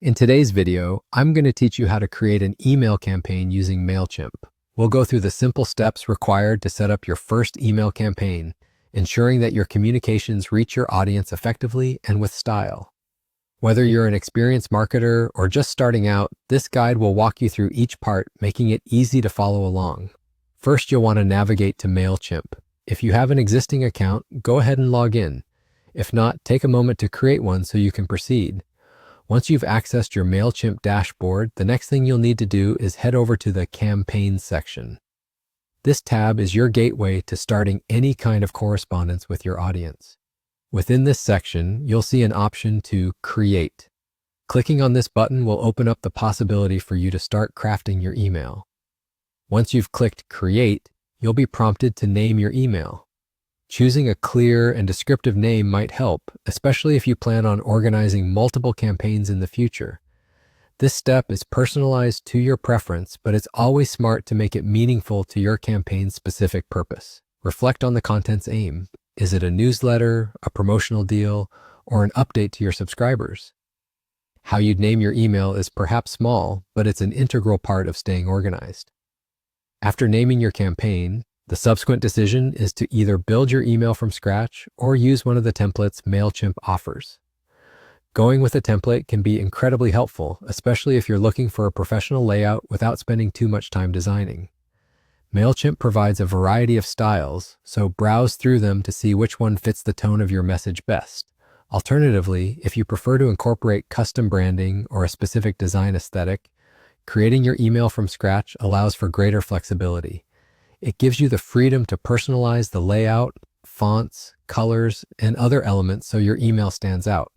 In today's video, I'm going to teach you how to create an email campaign using Mailchimp. We'll go through the simple steps required to set up your first email campaign, ensuring that your communications reach your audience effectively and with style. Whether you're an experienced marketer or just starting out, this guide will walk you through each part, making it easy to follow along. First, you'll want to navigate to Mailchimp. If you have an existing account, go ahead and log in. If not, take a moment to create one so you can proceed. Once you've accessed your Mailchimp dashboard, the next thing you'll need to do is head over to the Campaigns section. This tab is your gateway to starting any kind of correspondence with your audience. Within this section, you'll see an option to Create. Clicking on this button will open up the possibility for you to start crafting your email. Once you've clicked Create, you'll be prompted to name your email. Choosing a clear and descriptive name might help, especially if you plan on organizing multiple campaigns in the future. This step is personalized to your preference, but it's always smart to make it meaningful to your campaign's specific purpose. Reflect on the content's aim. Is it a newsletter, a promotional deal, or an update to your subscribers? How you'd name your email is perhaps small, but it's an integral part of staying organized. After naming your campaign, the subsequent decision is to either build your email from scratch or use one of the templates Mailchimp offers. Going with a template can be incredibly helpful, especially if you're looking for a professional layout without spending too much time designing. Mailchimp provides a variety of styles, so browse through them to see which one fits the tone of your message best. Alternatively, if you prefer to incorporate custom branding or a specific design aesthetic, creating your email from scratch allows for greater flexibility. It gives you the freedom to personalize the layout, fonts, colors, and other elements so your email stands out.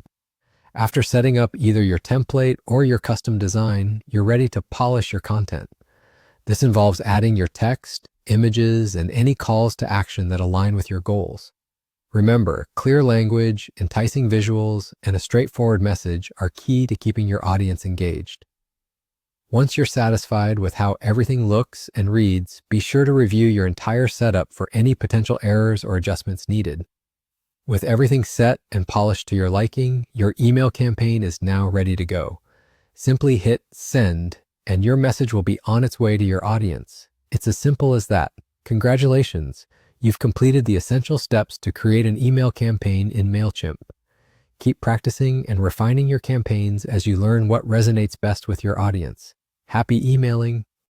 After setting up either your template or your custom design, you're ready to polish your content. This involves adding your text, images, and any calls to action that align with your goals. Remember, clear language, enticing visuals, and a straightforward message are key to keeping your audience engaged. Once you're satisfied with how everything looks and reads, be sure to review your entire setup for any potential errors or adjustments needed. With everything set and polished to your liking, your email campaign is now ready to go. Simply hit Send, and your message will be on its way to your audience. It's as simple as that. Congratulations! You've completed the essential steps to create an email campaign in Mailchimp. Keep practicing and refining your campaigns as you learn what resonates best with your audience. Happy emailing!